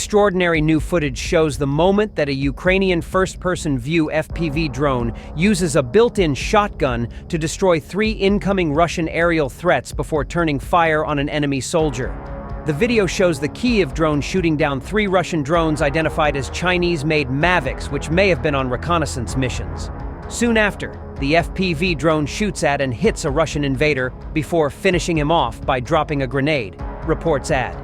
extraordinary new footage shows the moment that a Ukrainian first-person view FPV drone uses a built-in shotgun to destroy 3 incoming Russian aerial threats before turning fire on an enemy soldier. The video shows the Kyiv drone shooting down 3 Russian drones identified as Chinese-made Mavics, which may have been on reconnaissance missions. Soon after, the FPV drone shoots at and hits a Russian invader before finishing him off by dropping a grenade, reports add.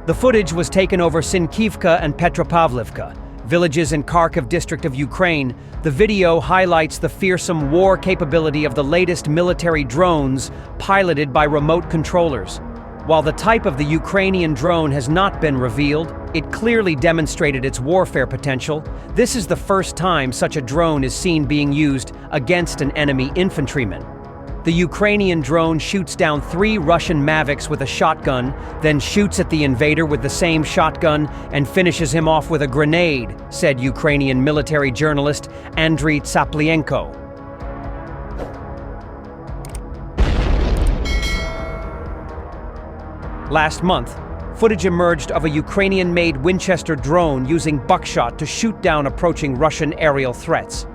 The footage was taken over Synkivka and Petropavlivka, villages in Kharkiv district of Ukraine. The video highlights the fearsome war capability of the latest military drones piloted by remote controllers. While the type of the Ukrainian drone has not been revealed, it clearly demonstrated its warfare potential. This is the first time such a drone is seen being used against an enemy infantryman. The Ukrainian drone shoots down 3 Russian Mavics with a shotgun, then shoots at the invader with the same shotgun and finishes him off with a grenade, said Ukrainian military journalist Andriy Tsaplienko. Last month, footage emerged of a Ukrainian-made Winchester drone using buckshot to shoot down approaching Russian aerial threats.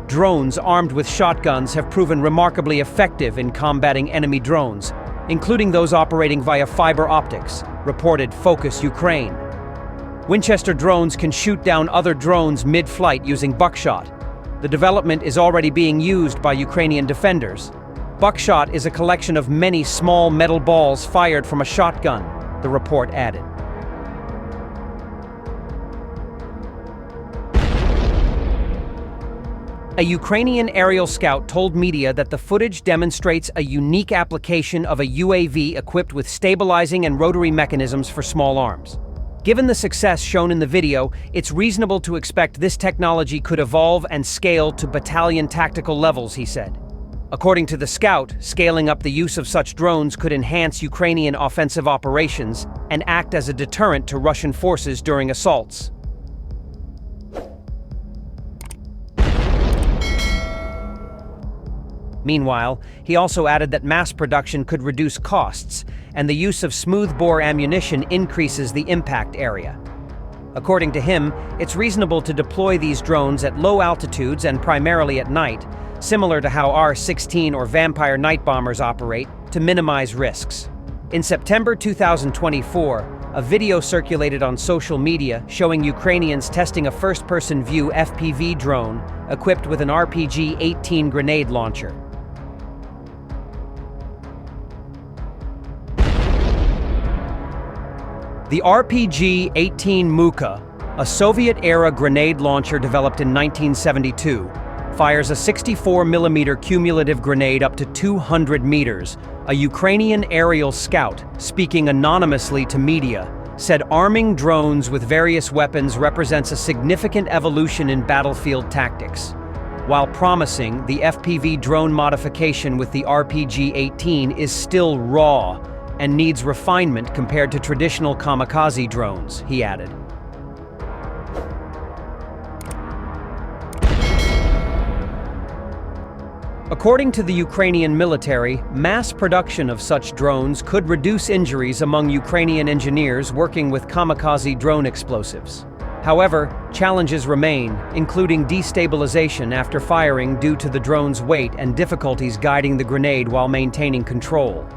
Drones armed with shotguns have proven remarkably effective in combating enemy drones, including those operating via fiber optics, reported Focus Ukraine. Winchester drones can shoot down other drones mid-flight using buckshot. The development is already being used by Ukrainian defenders. Buckshot is a collection of many small metal balls fired from a shotgun, the report added. A Ukrainian aerial scout told media that the footage demonstrates a unique application of a UAV equipped with stabilizing and rotary mechanisms for small arms. Given the success shown in the video, it's reasonable to expect this technology could evolve and scale to battalion tactical levels, he said. According to the scout, scaling up the use of such drones could enhance Ukrainian offensive operations and act as a deterrent to Russian forces during assaults. Meanwhile, he also added that mass production could reduce costs, and the use of smoothbore ammunition increases the impact area. According to him, it's reasonable to deploy these drones at low altitudes and primarily at night, similar to how R-16 or Vampire night bombers operate, to minimize risks. In September 2024, a video circulated on social media showing Ukrainians testing a first-person view FPV drone equipped with an RPG-18 grenade launcher. The RPG-18 Muka, a Soviet-era grenade launcher developed in 1972, fires a 64mm cumulative grenade up to 200 meters. A Ukrainian aerial scout, speaking anonymously to media, said arming drones with various weapons represents a significant evolution in battlefield tactics. While promising, the FPV drone modification with the RPG-18 is still raw and needs refinement compared to traditional kamikaze drones, he added. According to the Ukrainian military, mass production of such drones could reduce injuries among Ukrainian engineers working with kamikaze drone explosives. However, challenges remain, including destabilization after firing due to the drone's weight and difficulties guiding the grenade while maintaining control.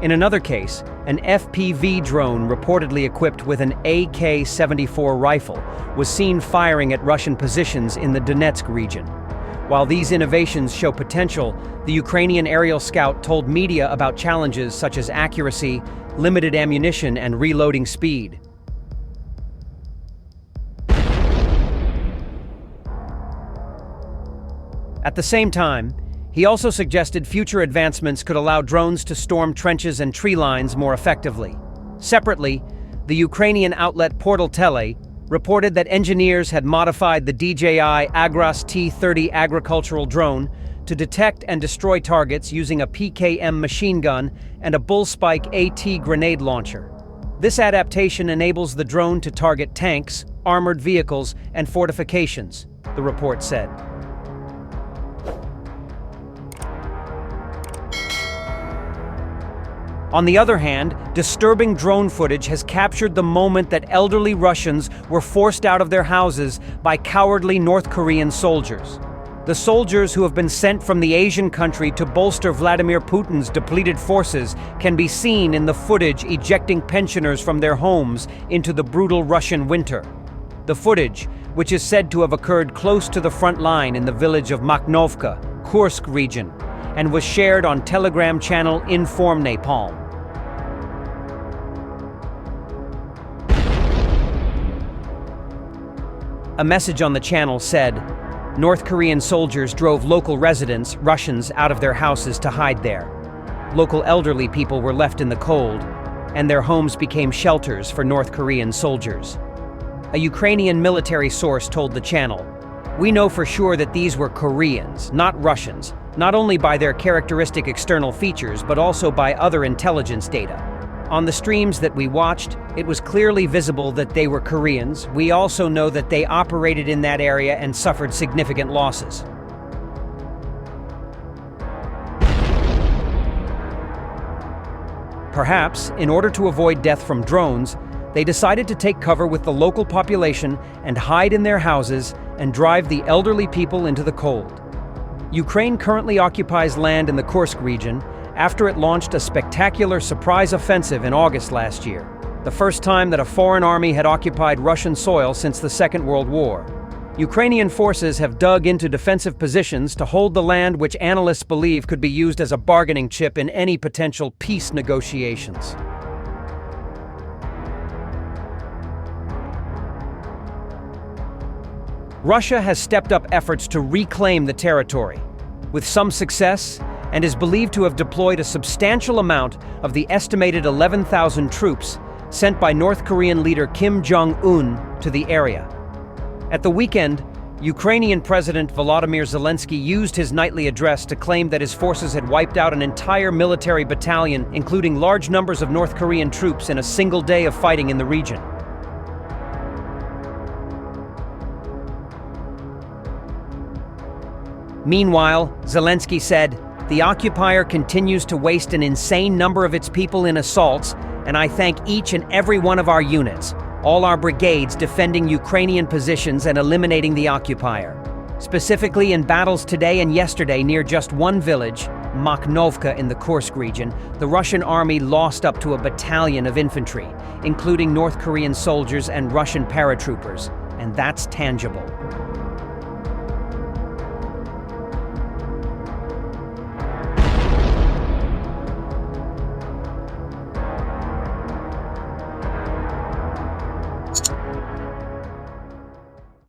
In another case, an FPV drone reportedly equipped with an AK-74 rifle was seen firing at Russian positions in the Donetsk region. While these innovations show potential, the Ukrainian aerial scout told media about challenges such as accuracy, limited ammunition, and reloading speed. At the same time, he also suggested future advancements could allow drones to storm trenches and tree lines more effectively. Separately, the Ukrainian outlet Portal Tele reported that engineers had modified the DJI Agras T-30 agricultural drone to detect and destroy targets using a PKM machine gun and a Bullspike AT grenade launcher. This adaptation enables the drone to target tanks, armored vehicles, and fortifications, the report said. On the other hand, disturbing drone footage has captured the moment that elderly Russians were forced out of their houses by cowardly North Korean soldiers. The soldiers who have been sent from the Asian country to bolster Vladimir Putin's depleted forces can be seen in the footage ejecting pensioners from their homes into the brutal Russian winter. The footage, which is said to have occurred close to the front line in the village of Makhnovka, Kursk region, and was shared on Telegram channel Inform Napalm. A message on the channel said, North Korean soldiers drove local residents, Russians, out of their houses to hide there. Local elderly people were left in the cold, and their homes became shelters for North Korean soldiers. A Ukrainian military source told the channel, "We know for sure that these were Koreans, not Russians, not only by their characteristic external features, but also by other intelligence data. On the streams that we watched, it was clearly visible that they were Koreans. We also know that they operated in that area and suffered significant losses." Perhaps, in order to avoid death from drones, they decided to take cover with the local population and hide in their houses and drive the elderly people into the cold. Ukraine currently occupies land in the Kursk region after it launched a spectacular surprise offensive in August last year, the first time that a foreign army had occupied Russian soil since the Second World War. Ukrainian forces have dug into defensive positions to hold the land, which analysts believe could be used as a bargaining chip in any potential peace negotiations. Russia has stepped up efforts to reclaim the territory, with some success, and is believed to have deployed a substantial amount of the estimated 11,000 troops sent by North Korean leader Kim Jong-un to the area. At the weekend, Ukrainian President Volodymyr Zelensky used his nightly address to claim that his forces had wiped out an entire military battalion, including large numbers of North Korean troops, in a single day of fighting in the region. Meanwhile, Zelensky said, "The occupier continues to waste an insane number of its people in assaults, and I thank each and every one of our units, all our brigades defending Ukrainian positions and eliminating the occupier. Specifically in battles today and yesterday near just one village, Makhnovka in the Kursk region, the Russian army lost up to a battalion of infantry, including North Korean soldiers and Russian paratroopers, and that's tangible."